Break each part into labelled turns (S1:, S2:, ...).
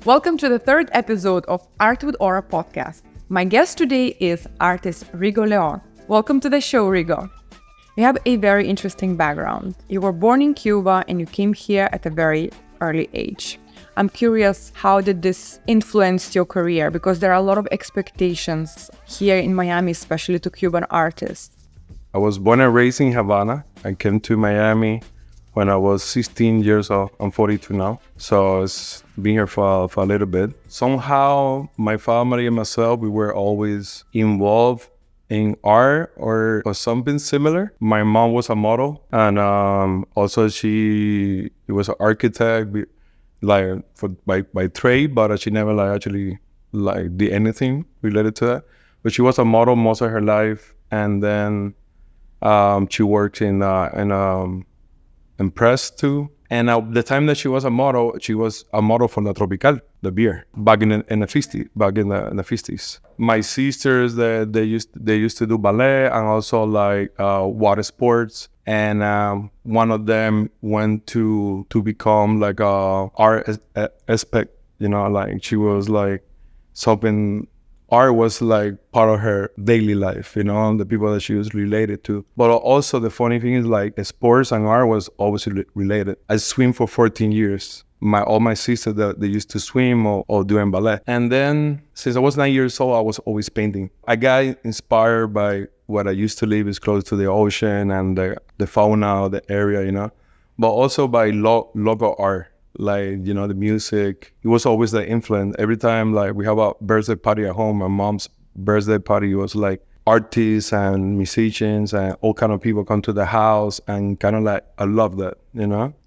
S1: Welcome to the third episode of Art with Aura podcast. My guest today is artist Rigo Leon. Welcome to the show, Rigo. You have a very interesting background. You were born in Cuba and you came here at a very early age. I'm curious, how did this influence your career? Because there are a lot of expectations here in Miami, especially to Cuban artists.
S2: I was born and raised in Havana. I came to Miami when I was 16 years old. I'm 42 now. So it's been here for a little bit. Somehow, my family and myself, we were always involved in art or something similar. My mom was a model, and also she was an architect, by trade, but she never actually did anything related to that. But she was a model most of her life, and then she worked in press too. And the time that she was a model for La Tropical, the beer, back in the 50s. My sisters, they used to do ballet and also water sports. And one of them went to become like a art aspect, she was like something. Art was like part of her daily life, the people that she was related to. But also the funny thing is sports and art was always related. I swim for 14 years. All my sisters, they used to swim or doing ballet. And then since I was 9 years old, I was always painting. I got inspired by what I used to live is close to the ocean and the fauna of the area, but also by local art. The music, it was always the influence. Every time we have a birthday party at home, my mom's birthday party was artists and musicians and all kind of people come to the house, and I love that,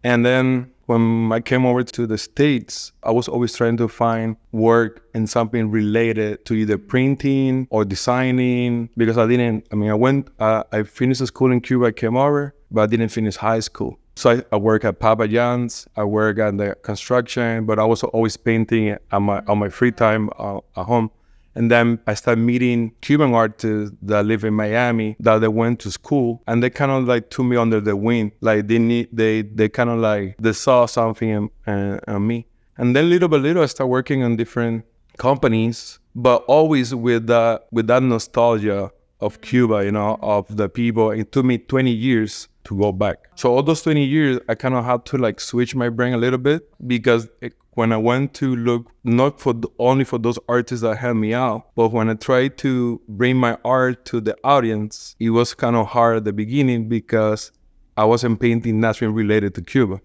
S2: And then when I came over to the States, I was always trying to find work in something related to either printing or designing, because I finished school in Cuba, I came over, but I didn't finish high school. So I work at Papa John's, I work at the construction, but I was always painting on my free time at home. And then I started meeting Cuban artists that live in Miami, that they went to school, and they kind of took me under the wing. They saw something in me. And then little by little, I started working on different companies, but always with that nostalgia of Cuba, of the people. It took me 20 years to go back. So all those 20 years, I kind of had to switch my brain a little bit, because when I went to look, not only for those artists that helped me out, but when I tried to bring my art to the audience, it was kind of hard at the beginning because I wasn't painting nothing related to Cuba.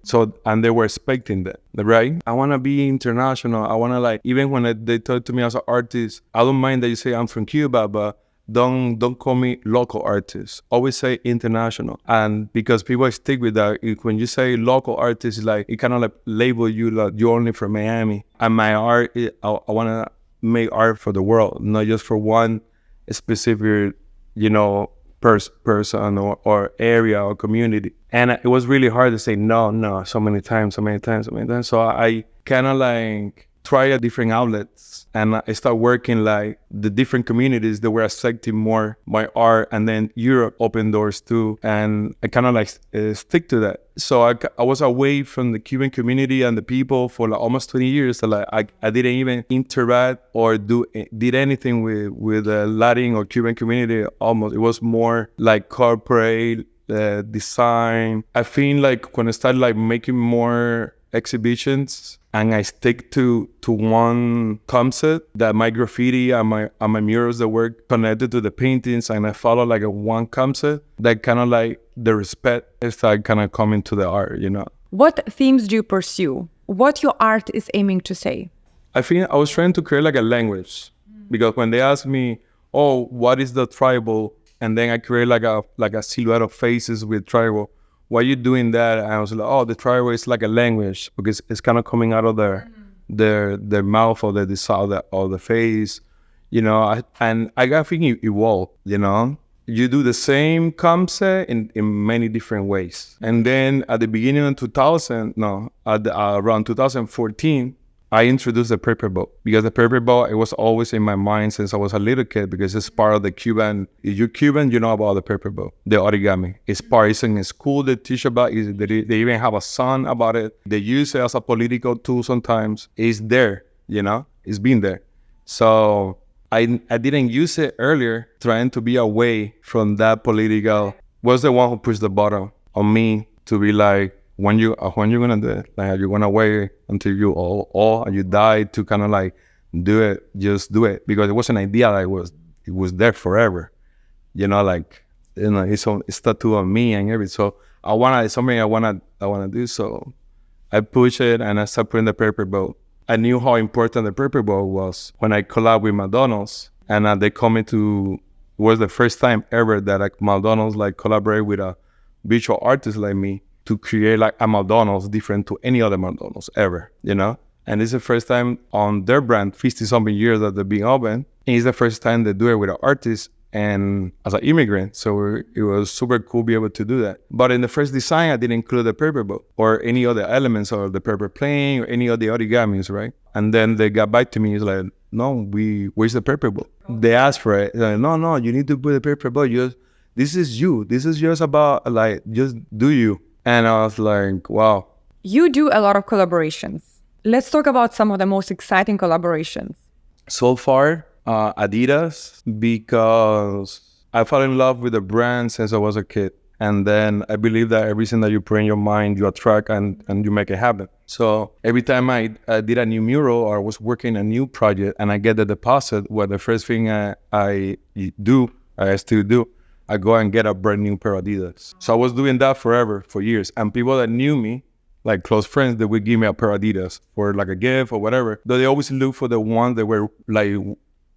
S2: And they were expecting that, right? I want to be international. I want to even when they talk to me as an artist, I don't mind that you say I'm from Cuba, but don't call me local artist. Always say international. And because people stick with that, when you say local artist, it kind of label you you're only from Miami. And my art, I want to make art for the world, not just for one specific, person or area or community. And it was really hard to say no so many times. So I kind of try different outlets, and I start working the different communities that were accepting more my art, and then Europe opened doors too, and I kind of stick to that. So I was away from the Cuban community and the people for almost 20 years. So I didn't even interact or did anything with the Latin or Cuban community. Almost, it was more corporate design. I feel when I started making more exhibitions, and I stick to one concept, that my graffiti and my murals that were connected to the paintings, and I follow a one concept, that kind of the respect is kind of coming to the art,
S1: What themes do you pursue? What your art is aiming to say?
S2: I think I was trying to create a language, because when they ask me, oh, what is the tribal? And then I create a silhouette of faces with tribal. Why are you doing that? And I was the tribal is a language, because it's kind of coming out of their mouth or the face, and I think it evolved, You do the same concept in many different ways. And then at the beginning of around 2014, I introduced the paper boat, because the paper boat, it was always in my mind since I was a little kid, because it's part of the Cuban. If you're Cuban, you know about the paper boat, the origami. It's in school, they teach about it. They even have a song about it. They use it as a political tool sometimes. It's there, It's been there. So I didn't use it earlier, trying to be away from that political. Was the one who pushed the button on me to be like, when you gonna do it? Like, are you gonna wait until you all and you die to kind of like do it? Just do it, because it was an idea that it was there forever. It's tattooed on me and everything. So it's something I wanna do. So I push it and I started putting the paper boat. I knew how important the paper boat was when I collabed with McDonald's, and they called me to. It was the first time ever that like McDonald's like collaborate with a visual artist like me to create like a McDonald's different to any other McDonald's ever, And it's the first time on their brand, 50-something years that they've been open. And it's the first time they do it with an artist and as an immigrant. So it was super cool to be able to do that. But in the first design, I didn't include the paper boat or any other elements of the paper plane or any of the origamis, right? And then they got back to me. It's like, no, where's the paper boat? They asked for it. Like, no, you need to put the paper boat. This is you. This is just about like, just do you. And I was like, wow.
S1: You do a lot of collaborations. Let's talk about some of the most exciting collaborations.
S2: So far, Adidas, because I fell in love with the brand since I was a kid. And then I believe that everything that you put in your mind, you attract and you make it happen. So every time I did a new mural or was working a new project and I get the deposit, well, the first thing I still do, I go and get a brand new pair of Adidas. So I was doing that forever, for years. And people that knew me, like close friends, they would give me a pair of Adidas for like a gift or whatever. Though they always look for the ones that were like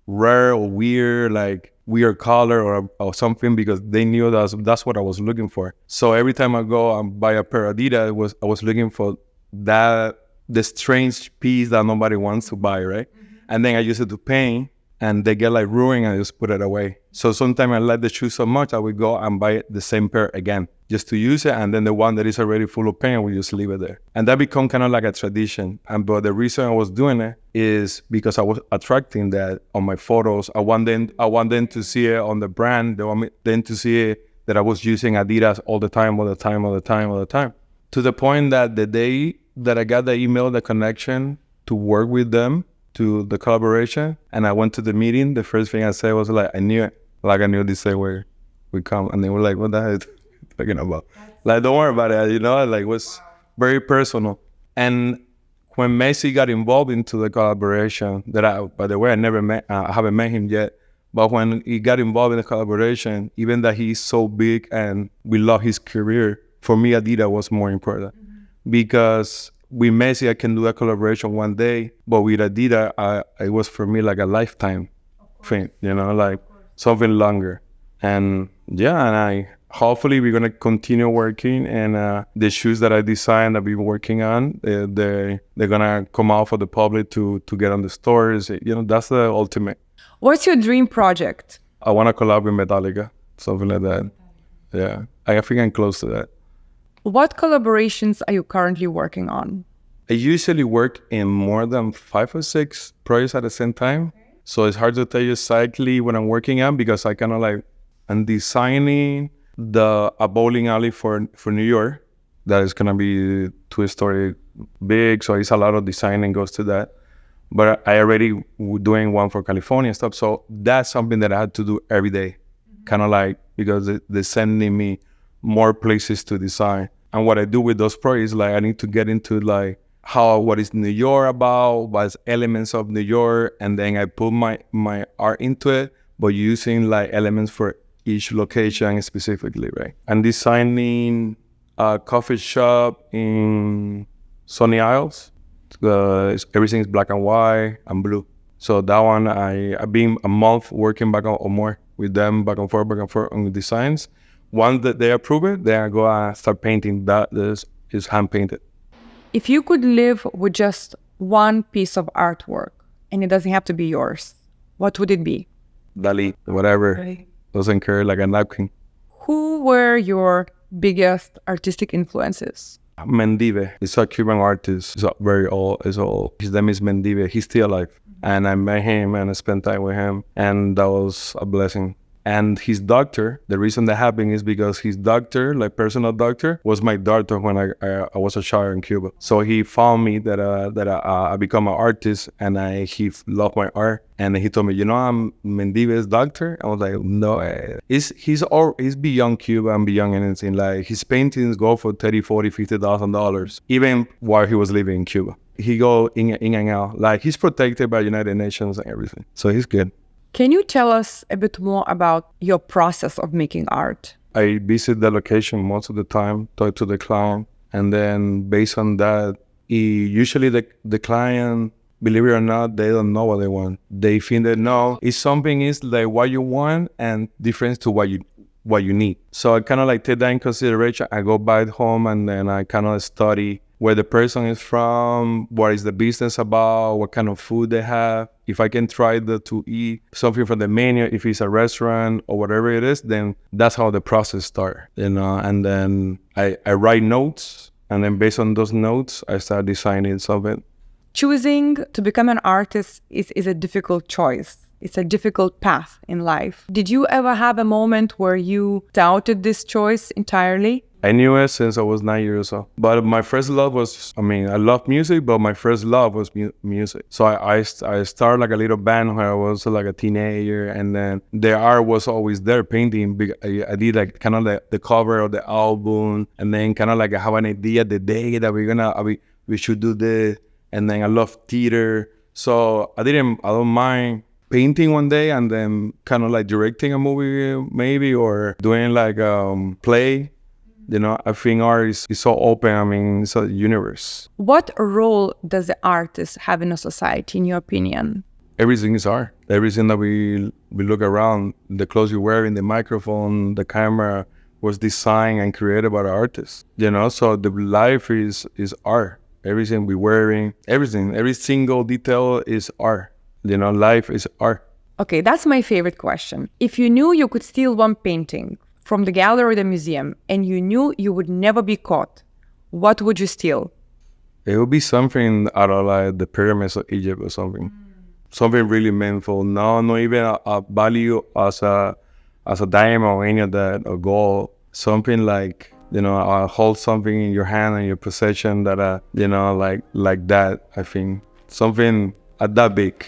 S2: rare or weird, like weird color or something, because they knew that's what I was looking for. So every time I go and buy a pair of Adidas, I was looking for the strange piece that nobody wants to buy, right? Mm-hmm. And then I use it to paint, and they get like ruined, and I just put it away. So sometimes I like the shoe so much, I would go and buy the same pair again, just to use it, and then the one that is already full of paint, we just leave it there. And that become kind of like a tradition. But the reason I was doing it is because I was attracting that on my photos. I want them to see it on the brand. They want them to see it that I was using Adidas all the time. To the point that the day that I got the email, the connection to work with them, to the collaboration, and I went to the meeting, the first thing I said was like, I knew it. Like I knew this day where we come. And they were like, what the hell? Talking about, like, don't worry about it, like it was very personal. And when Messi got involved into the collaboration, by the way, I haven't met him yet, but when he got involved in the collaboration, even that he's so big and we love his career, for me Adidas was more important. Mm-hmm. Because with Messi I can do a collaboration one day, but with Adidas it was for me like a lifetime thing, like something longer. And hopefully we're going to continue working, and the shoes that I designed, I've been working on, they're going to come out for the public to get on the stores. That's the ultimate.
S1: What's your dream project?
S2: I want to collab with Metallica, something like that. Yeah, I think I'm close to that.
S1: What collaborations are you currently working on?
S2: I usually work in more than 5 or 6 projects at the same time. So it's hard to tell you exactly what I'm working on, because I kind of like, I'm designing a bowling alley for New York that is gonna be 2-story big, so it's a lot of designing goes to that. But I already doing one for California and stuff, so that's something that I had to do every day, kind of like, because they're sending me more places to design. And what I do with those projects, like I need to get into like what is New York about, what's elements of New York, and then I put my art into it, but using like elements for each location specifically, right? I'm designing a coffee shop in Sunny Isles. Everything is black and white and blue. So that one, I've been a month working back on or more with them, back and forth on the designs. Once that they approve it, then I go and start painting. That is hand painted.
S1: If you could live with just one piece of artwork, and it doesn't have to be yours, what would it be?
S2: Dali, whatever. Right. Doesn't care, like a napkin.
S1: Who were your biggest artistic influences?
S2: Mendive. He's a Cuban artist. He's very old. His name is Mendive. He's still alive. Mm-hmm. And I met him and I spent time with him. And that was a blessing. And his doctor, the reason that happened is because his doctor, like personal doctor, was my doctor when I was a child in Cuba. So he found me that I become an artist, and he loved my art. And he told me, I'm Mendivez's doctor. I was like, no, he's beyond Cuba and beyond anything. Like his paintings go for $30,000, $40,000, $50,000, even while he was living in Cuba. He go in and out. Like he's protected by United Nations and everything. So he's good.
S1: Can you tell us a bit more about your process of making art?
S2: I visit the location most of the time, talk to the client, and then based on that, usually the client, believe it or not, they don't know what they want. They think that no, if something is like what you want and different to what you need. So I kind of like take that in consideration. I go back home and then I kind of study where the person is from, what is the business about, what kind of food they have. If I can try to eat something from the menu, if it's a restaurant or whatever it is, then that's how the process starts, and then I write notes, and then based on those notes, I start designing something.
S1: Choosing to become an artist is a difficult choice. It's a difficult path in life. Did you ever have a moment where you doubted this choice entirely?
S2: I knew it since I was 9 years old. But my first love was, I love music, but my first love was music. So I started like a little band when I was like a teenager, and then the art was always there, painting. I did like kind of like the cover of the album, and then kind of like I have an idea the day that we should do this. And then I love theater. So I don't mind painting one day and then kind of like directing a movie maybe, or doing like play. I think art is so open. It's a universe.
S1: What role does the artist have in a society, in your opinion?
S2: Everything is art. Everything that we look around, the clothes you're wearing, the microphone, the camera was designed and created by the artist. So the life is art. Everything we're wearing, every single detail is art. Life is art.
S1: Okay, that's my favorite question. If you knew you could steal one painting from the gallery or the museum, and you knew you would never be caught, what would you steal?
S2: It would be something out of like the pyramids of Egypt or something. Something really meaningful. No, not even a value as a diamond or any of that, or gold. Something like, hold something in your hand and your possession that, like that, I think. Something that big,